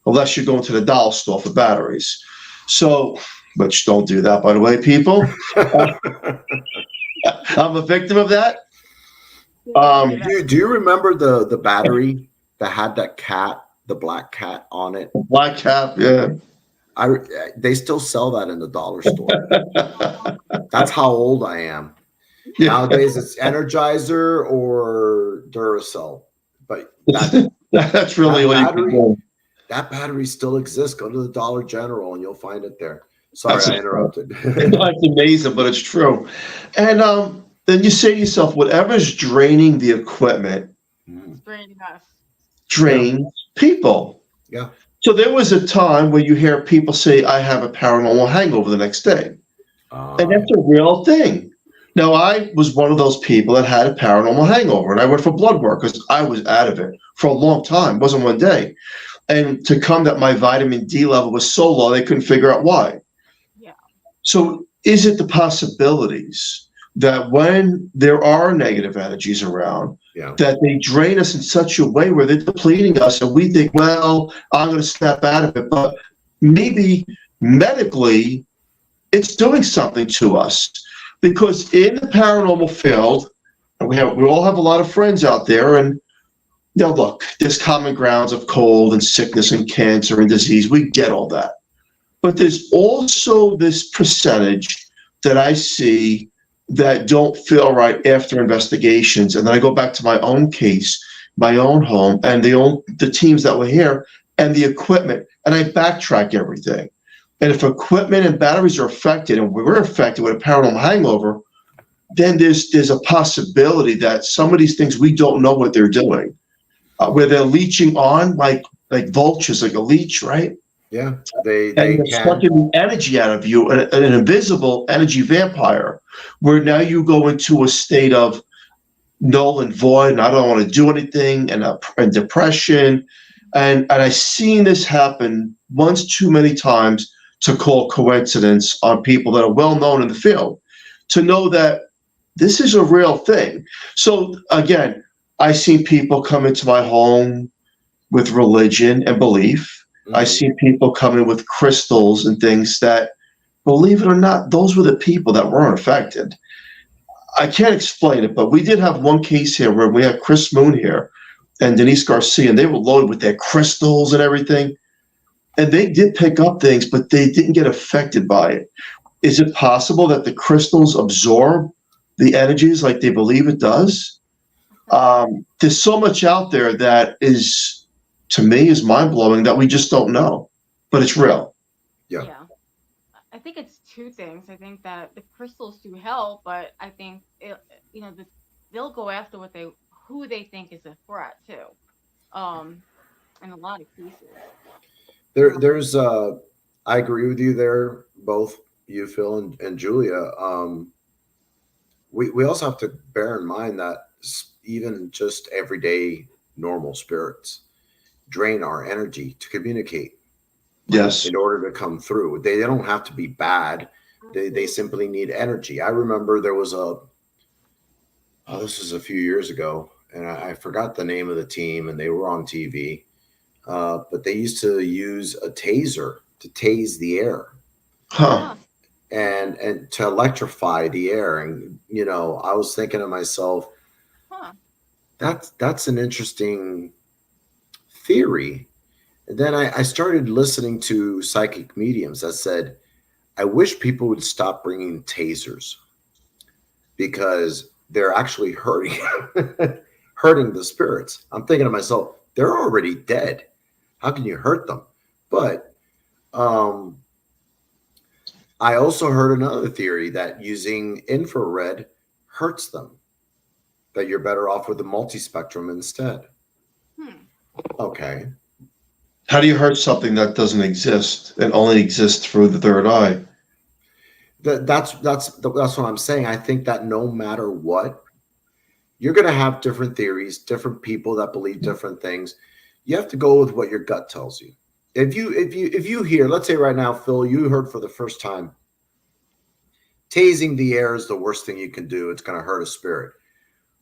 C: unless you're going to the dollar store for batteries. So, which don't do that, by the way, people. I'm a victim of that.
D: Do you remember the battery that had that cat, the black cat on it?
C: Black cat, yeah.
D: They still sell that in the dollar store. That's how old I am. Yeah. Nowadays, it's Energizer or Duracell. But
C: that's really all you can do.
D: That battery still exists. Go to the Dollar General and you'll find it there. Sorry, I interrupted.
C: That's amazing, but it's true. And then you say to yourself, whatever's draining the equipment,
B: draining us,
C: drains people.
D: Yeah.
C: So there was a time where you hear people say, I have a paranormal hangover the next day. And that's a real thing. Now, I was one of those people that had a paranormal hangover, and I went for blood work because I was out of it for a long time. It wasn't one day. And to come that my vitamin D level was so low, they couldn't figure out why.
B: Yeah.
C: So is it the possibilities that when there are negative energies around, that they drain us in such a way where they're depleting us and we think, well, I'm going to snap out of it. But maybe medically, it's doing something to us. Because in the paranormal field, and we all have a lot of friends out there, and look, there's common grounds of cold and sickness and cancer and disease. We get all that. But there's also this percentage that I see that don't feel right after investigations. And then I go back to my own case, my own home, and the teams that were here, and the equipment, and I backtrack everything. And if equipment and batteries are affected, and we're affected with a paranormal hangover, then there's a possibility that some of these things we don't know what they're doing, where they're leeching on like vultures, like a leech, right?
D: Yeah,
C: they're sucking the energy out of you, an invisible energy vampire, where now you go into a state of null and void, and I don't want to do anything, and depression, and I've seen this happen once too many times to call coincidence on people that are well known in the field, to know that this is a real thing. So again, I see people come into my home with religion and belief. I see people come in with crystals and things that, believe it or not, those were the people that weren't affected. I can't explain it, but we did have one case here where we had Chris Moon here and Denise Garcia, and they were loaded with their crystals and everything. And they did pick up things, but they didn't get affected by it. Is it possible that the crystals absorb the energies like they believe it does? There's so much out there that is, to me, is mind-blowing that we just don't know, but it's real.
D: Yeah.
B: I think it's two things. I think that the crystals do help, but I think they'll go after who they think is a threat too. In a lot of cases.
D: There's I agree with you there, both you, Phil, and Julia. we also have to bear in mind that even just everyday normal spirits drain our energy to communicate.
C: Yes.
D: In order to come through. They don't have to be bad. They simply need energy. I remember there was this was a few years ago, and I forgot the name of the team, and they were on TV. But they used to use a taser to tase the air.
C: Huh.
D: And to electrify the air. And, you know, I was thinking to myself, that's an interesting theory. And then I started listening to psychic mediums that said, I wish people would stop bringing tasers because they're actually hurting the spirits. I'm thinking to myself, they're already dead. How can you hurt them? But I also heard another theory that using infrared hurts them, that you're better off with the multispectrum instead. Okay.
C: How do you hurt something that doesn't exist and only exists through the third eye?
D: That's what I'm saying. I think that no matter what, you're going to have different theories, different people that believe different things. You have to go with what your gut tells you. If you hear, let's say right now, Phil, you heard for the first time, tasing the air is the worst thing you can do. It's going to hurt a spirit.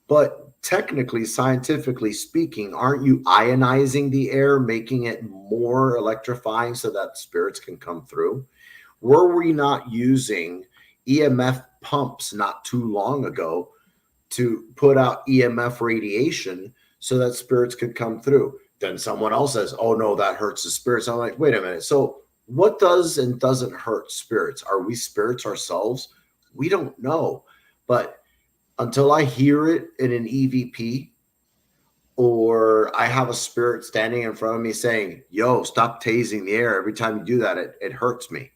D: But technically, scientifically speaking, aren't you ionizing the air, making it more electrifying so that spirits can come through? Were we not using EMF pumps not too long ago to put out EMF radiation so that spirits could come through? Then someone else says, oh, no, that hurts the spirits. I'm like, wait a minute. So what does and doesn't hurt spirits? Are we spirits ourselves? We don't know. But until I hear it in an EVP, or I have a spirit standing in front of me saying, yo, stop tasing the air. Every time you do that, it hurts me.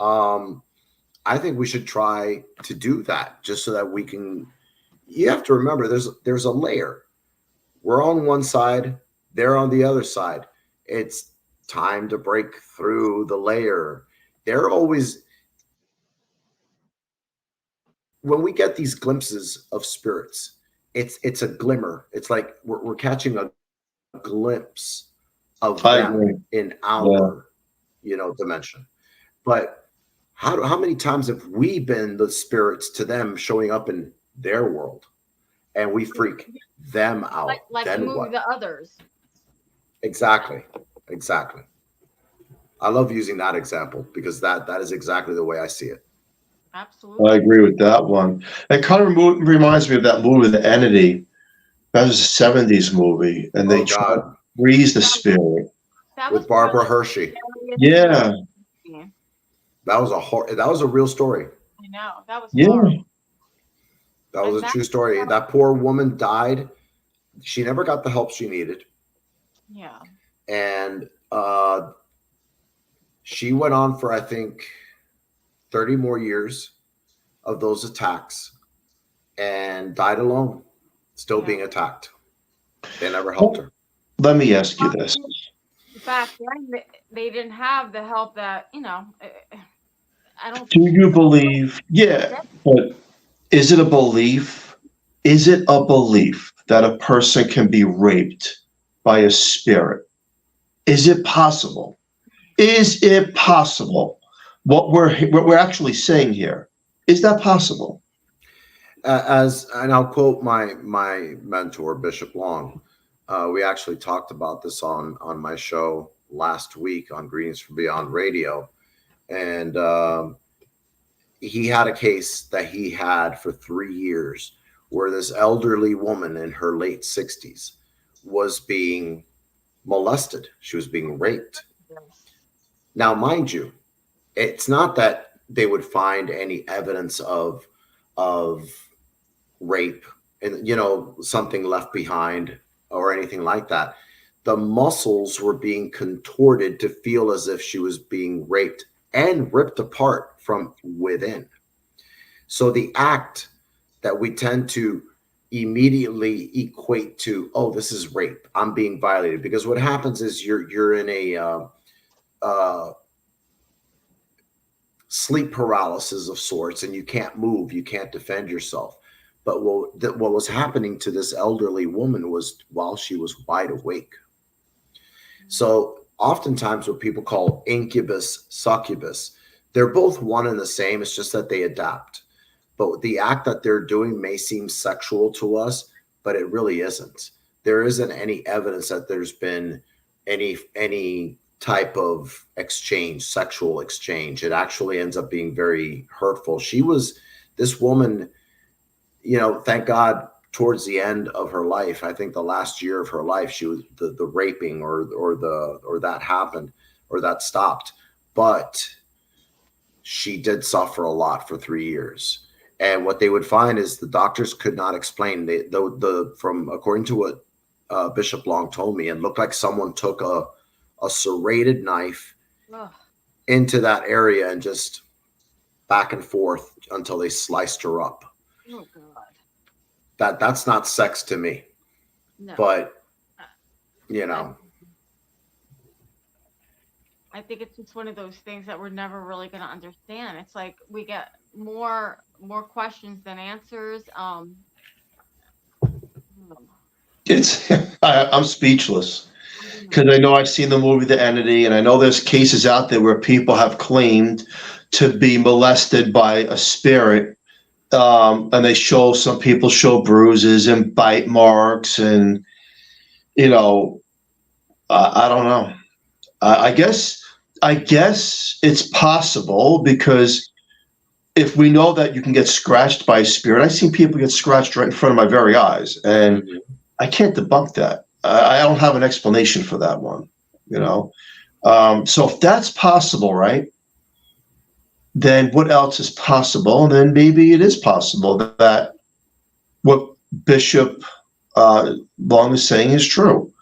D: I think we should try to do that just so that we can. You have to remember there's a layer. We're on one side, they're on the other side. It's time to break through the layer. They're always, when we get these glimpses of spirits, it's a glimmer. It's like we're catching a glimpse of them in our dimension. But how many times have we been the spirits to them showing up in their world, and we freak them out?
B: Like
D: then
B: the movie
D: what?
B: The Others.
D: Exactly. I love using that example because that is exactly the way I see it.
B: Absolutely.
C: I agree with that one. It kind of reminds me of that movie, The Entity. That was a 70s movie, and they tried to freeze the spirit.
D: With Barbara Hershey.
C: Yeah.
D: That was a real story.
B: I know. That was
C: horrible.
D: That was a true story. That poor woman died. She never got the help she needed.
B: Yeah.
D: And she went on for, I think, 30 more years of those attacks and died alone, still being attacked. They never helped her.
C: Let me ask you this.
B: Back then, they didn't have the help that, I don't.
C: Do you believe? Yeah, but is it a belief? Is it a belief that a person can be raped by a spirit? Is it possible? Is it possible? What we're actually saying here, is that possible?
D: And I'll quote my mentor, Bishop Long. We actually talked about this on my show last week on Greetings from Beyond Radio. And he had a case that he had for 3 years where this elderly woman in her late 60s was being molested. She was being raped. Now, mind you, it's not that they would find any evidence of rape and, something left behind or anything like that. The muscles were being contorted to feel as if she was being raped and ripped apart from within. So the act that we tend to immediately equate to, oh, this is rape, I'm being violated, because what happens is you're in a sleep paralysis of sorts, and you can't move, you can't defend yourself. But what was happening to this elderly woman was while she was wide awake. So oftentimes what people call incubus, succubus, they're both one and the same. It's just that they adapt. But the act that they're doing may seem sexual to us, but it really isn't. There isn't any evidence that there's been any type of exchange, sexual exchange. It actually ends up being very hurtful. This woman, thank God, towards the end of her life, I think the last year of her life, she was the raping or that happened or that stopped. But she did suffer a lot for 3 years. And what they would find is the doctors could not explain. According to what Bishop Long told me, it looked like someone took a serrated knife into that area and just back and forth until they sliced her up.
B: Oh God.
D: That's not sex to me.
B: No.
D: But
B: I think it's just one of those things that we're never really going to understand. It's like we get more questions than answers.
C: I'm speechless because I know I've seen the movie The Entity, and I know there's cases out there where people have claimed to be molested by a spirit, and some people show bruises and bite marks, and I don't know. I guess it's possible, because if we know that you can get scratched by a spirit, I've seen people get scratched right in front of my very eyes, and I can't debunk that. I don't have an explanation for that one, So if that's possible, right, then what else is possible? And then maybe it is possible that what Bishop Long is saying is true,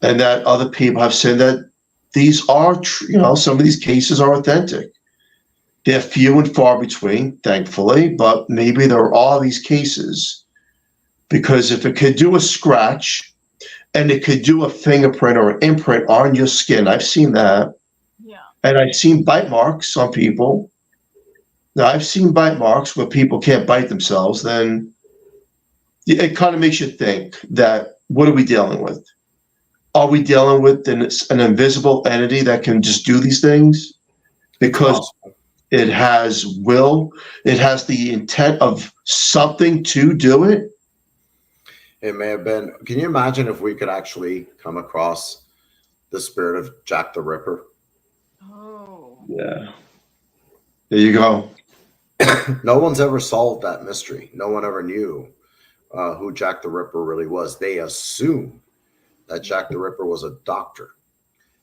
C: and that other people have said that these are true. Some of these cases are authentic. They're few and far between, thankfully, but maybe there are all these cases, because if it could do a scratch and it could do a fingerprint or an imprint on your skin, I've seen that.
B: Yeah.
C: And I've seen bite marks on people. Now, I've seen bite marks where people can't bite themselves. Then it kind of makes you think that, what are we dealing with? Are we dealing with an invisible entity that can just do these things? Because it has will, it has the intent of something to do it.
D: It may have been. Can you imagine if we could actually come across the spirit of Jack the Ripper?
B: Oh.
C: Yeah. There you go.
D: No one's ever solved that mystery. No one ever knew who Jack the Ripper really was. They assume that Jack the Ripper was a doctor,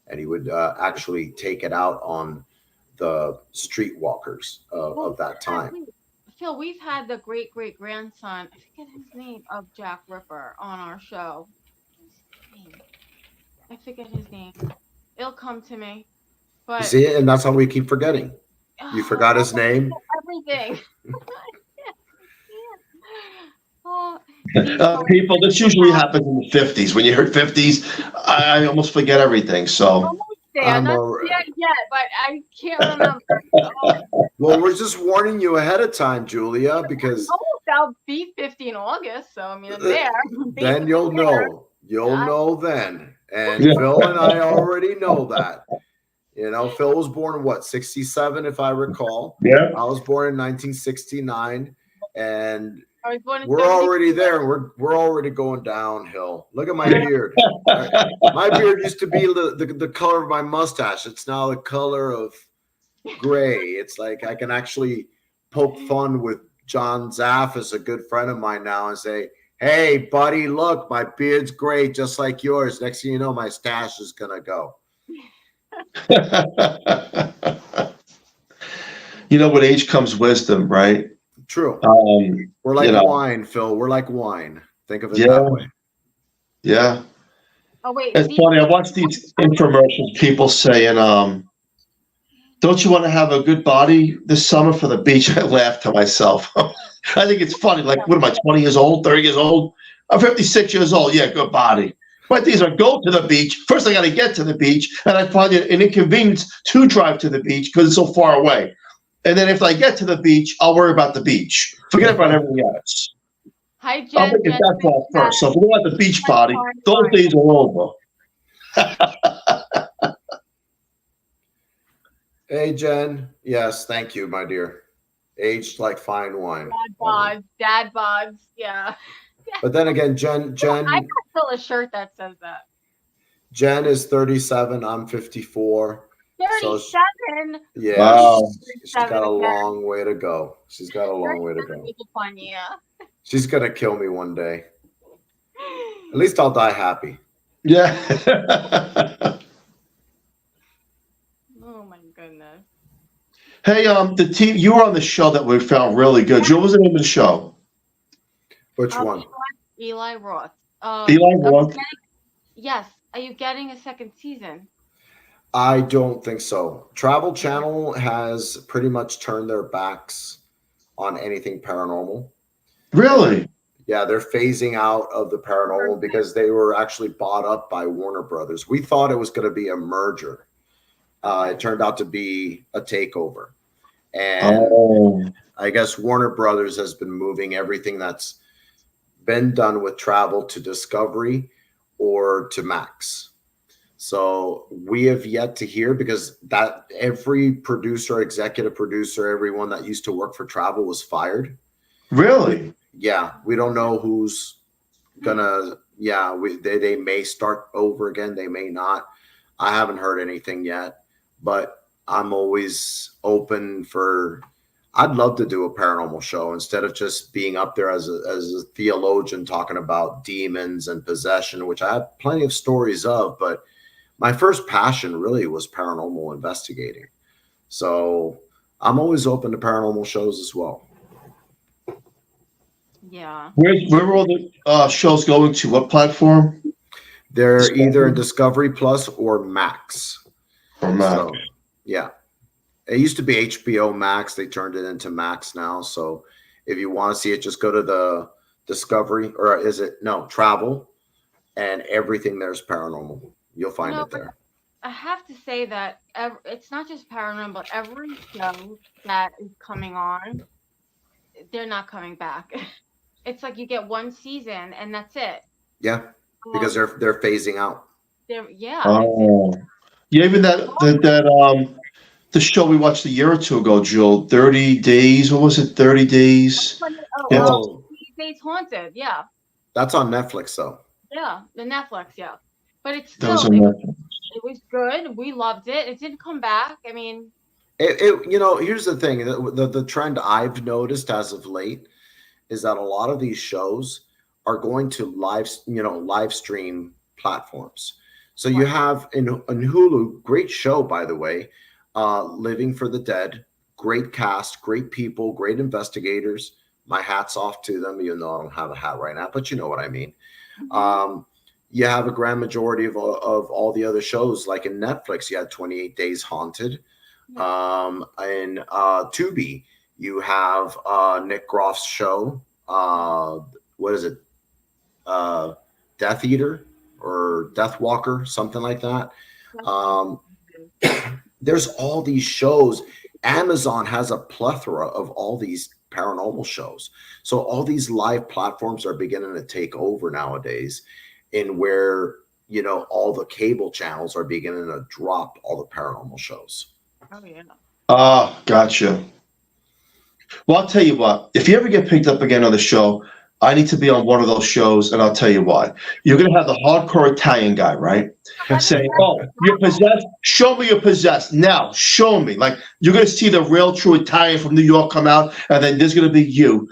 D: and he would actually take it out on the streetwalkers of that time.
B: Phil, we've had the great-great-grandson, I forget his name, of Jack Ripper on our show. I forget his name. It'll come to me. But
D: You see, and that's how we keep forgetting. You forgot his name?
B: Everything.
C: People, this usually happens in the 50s. When you heard 50s, I almost forget everything. So
B: almost there. I'm not there yet, but I can't remember.
D: Well, we're just warning you ahead of time, Julia, because
B: I'll be 50 in August, so I mean, I'm there.
D: Then you'll know. You'll know then. And Phil and I already know that. Phil was born in what, 67, if I recall.
C: Yeah.
D: I was born in 1969, and
B: I was born in
D: we're already there. We're already going downhill. Look at my beard. My beard used to be the color of my mustache. It's now the color of gray. It's like I can actually poke fun with John Zaffis, a good friend of mine now, and say, "Hey, buddy, look, my beard's gray just like yours. Next thing you know, my stash is gonna go."
C: With age comes wisdom, right?
D: True. We're like wine, Phil. We're like wine. Think of it that way.
C: Yeah.
B: Oh wait.
C: It's funny. I watch these infomercials. People saying, "Don't you want to have a good body this summer for the beach?" I laugh to myself. I think it's funny. Like, what am I, 20 years old, 30 years old? I'm 56 years old. Yeah, good body. My things are go to the beach. First, I got to get to the beach, and I find it an inconvenience to drive to the beach because it's so far away. And then if I get to the beach, I'll worry about the beach. Forget about everything else.
B: Hi,
C: I'll
B: Jen.
C: make it that far first. So if we go at the beach party, those days are over.
D: Hey, Jen. Yes, thank you, my dear. Aged like fine wine.
B: Dad bods. Yeah.
D: But then again, Jen
B: I got still a shirt that says that.
D: Jen is 37. I'm 54.
B: 37.
D: Yeah,
C: Wow.
D: she's got a long way to go. She's got a long way to go.
B: Funny, yeah.
D: She's gonna kill me one day. At least I'll die happy.
C: Yeah.
B: Oh my goodness.
C: Hey, the team, you were on the show that we found really good. What was the name of the show?
D: Which one?
B: Eli Roth.
C: Eli Roth.
B: Yes. Are you getting a second season?
D: I don't think so. Travel Channel has pretty much turned their backs on anything paranormal.
C: Really?
D: Yeah, they're phasing out of the paranormal because they were actually bought up by Warner Brothers. We thought it was going to be a merger. It turned out to be a takeover. And I guess Warner Brothers has been moving everything that's been done with travel to Discovery or to Max. So we have yet to hear, because that every producer, executive producer, everyone that used to work for travel was fired.
C: Really?
D: Yeah, we don't know who's gonna. Yeah, they may start over again. They may not. I haven't heard anything yet, but I'm always open for. I'd love to do a paranormal show instead of just being up there as a theologian talking about demons and possession, which I have plenty of stories of, but my first passion really was paranormal investigating. So I'm always open to paranormal shows as well.
B: Yeah.
C: Where are all the shows going to? What platform?
D: They're
C: Discovery?
D: either in Discovery Plus or Max.
C: Or Max.
D: So, yeah. It used to be HBO Max. They turned it into Max now. So if you want to see it, just go to the Discovery, or is it Travel, and everything there's paranormal. You'll find it there.
B: I have to say that it's not just paranormal, but every show that is coming on, they're not coming back. It's like you get one season and that's it.
D: Yeah, because they're phasing out.
B: Yeah.
C: Oh, yeah. Even the show we watched a year or two ago, Jill, 30 Days. What was it? 30 Days.
B: 30 Days Haunted. Yeah.
D: That's on Netflix, though.
B: Yeah, the Netflix. Yeah, but it's
C: That was
B: still
C: on Netflix.
B: it was good. We loved it. It didn't come back. I mean,
D: here's the thing. The trend I've noticed as of late is that a lot of these shows are going to live stream platforms. So you have in Hulu, great show, by the way, Living for the Dead, great cast, great people, great investigators. My hat's off to them, even though I don't have a hat right now, but you know what I mean. Mm-hmm. You have a grand majority of all the other shows, like in Netflix, you had 28 Days Haunted. Yeah. In Tubi, you have Nick Groff's show. What is it? Death Eater or Death Walker, something like that. There's all these shows. Amazon has a plethora of all these paranormal shows. So all these live platforms are beginning to take over nowadays, in where, all the cable channels are beginning to drop all the paranormal shows.
B: Oh, yeah.
C: Gotcha. Well, I'll tell you what, if you ever get picked up again on the show, I need to be on one of those shows, and I'll tell you why. You're going to have the hardcore Italian guy, right? Saying, oh, you're possessed? Show me you're possessed. Now, show me. Like, you're going to see the real true Italian from New York come out, and then there's going to be you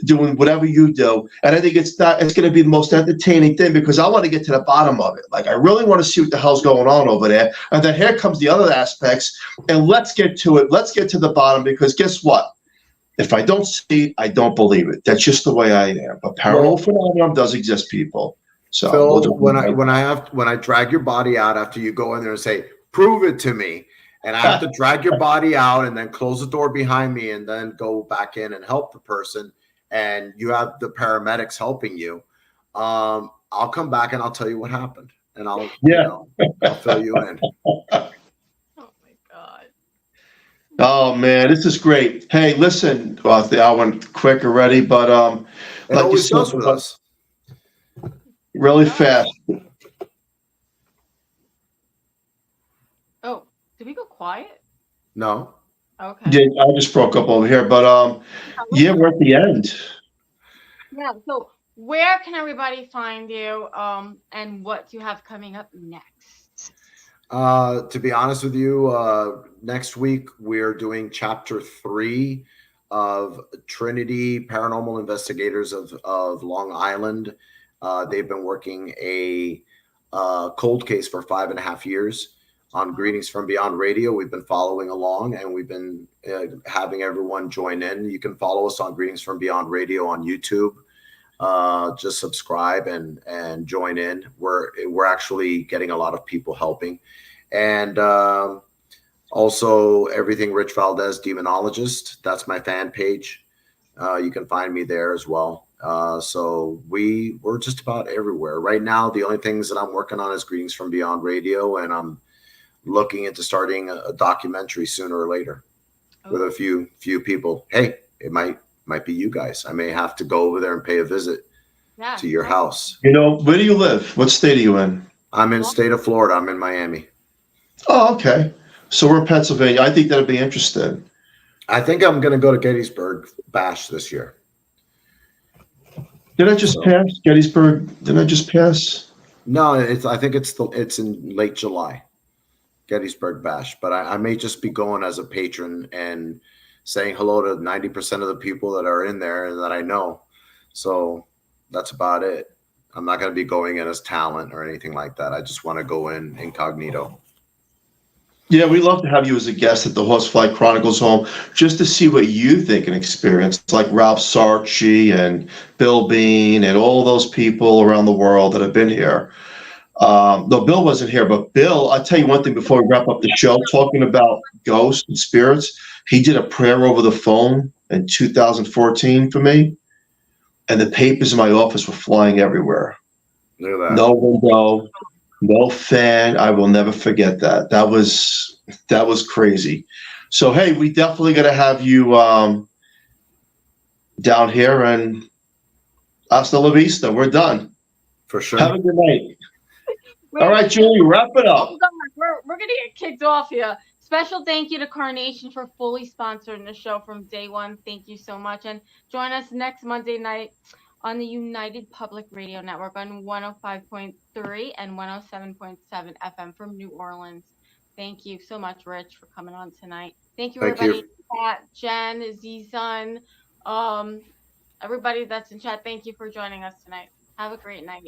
C: doing whatever you do. And I think it's going to be the most entertaining thing, because I want to get to the bottom of it. Like, I really want to see what the hell's going on over there. And then here comes the other aspects, and let's get to it. Let's get to the bottom, because guess what? If I don't see it, I don't believe it. That's just the way I am. But paranormal phenomenon does exist, people. So
D: Phil, when I drag your body out after you go in there and say, prove it to me, and I have to drag your body out and then close the door behind me and then go back in and help the person, and you have the paramedics helping you, I'll come back and I'll tell you what happened, and I'll fill you in.
C: Oh man, this is great. Hey, listen, the hour went quick already, but
D: It
C: Like you
D: always
C: said,
D: does with us.
C: really fast.
B: Oh, did we go quiet?
D: No.
B: Okay.
C: Yeah, I just broke up over here, but yeah, we're at the end.
B: Yeah. So where can everybody find you? And what do you have coming up next?
D: To be honest with you, next week we're doing chapter 3 of Trinity Paranormal Investigators of Long Island. They've been working a cold case for 5.5 years on Greetings from Beyond Radio. We've been following along, and we've been having everyone join in. You can follow us on Greetings from Beyond Radio on YouTube. Just subscribe and join in. We're actually getting a lot of people helping, and also everything Rich Valdes Demonologist. That's my fan page. You can find me there as well. So we're just about everywhere right now. The only things that I'm working on is Greetings from Beyond Radio, and I'm looking into starting a documentary sooner or later with a few people. Hey, it might be you guys. I may have to go over there and pay a visit to your house.
C: You know, where do you live? What state are you in?
D: I'm in the state of Florida. I'm in Miami.
C: Oh, okay. So we're in Pennsylvania. I think that'd be interesting.
D: I think I'm going to go to Gettysburg Bash this year.
C: Did I just pass Gettysburg? Did I just pass?
D: No, I think it's in late July, Gettysburg Bash. But I may just be going as a patron and saying hello to 90% of the people that are in there and that I know. So that's about it. I'm not going to be going in as talent or anything like that. I just want to go in incognito.
C: Yeah, we'd love to have you as a guest at the Horsefly Chronicles home just to see what you think and experience, like Ralph Sarchi and Bill Bean and all those people around the world that have been here. Though Bill wasn't here, but Bill, I'll tell you one thing before we wrap up the show, talking about ghosts and spirits. He did a prayer over the phone in 2014 for me, and the papers in my office were flying everywhere.
D: Look at that.
C: No window, no fan. I will never forget that. That was crazy. So hey, we definitely got to have you down here, and hasta la vista. We're done.
D: For sure.
C: Have a good night. All right, Julie, wrap it up.
B: We're going to get kicked off here. Special thank you to Carnation for fully sponsoring the show from day one. Thank you so much. And join us next Monday night on the United Public Radio Network on 105.3 and 107.7 FM from New Orleans. Thank you so much, Rich, for coming on tonight. Thank you, everybody. Pat, Jen, Zizan, everybody that's in chat. Thank you for joining us tonight. Have a great night.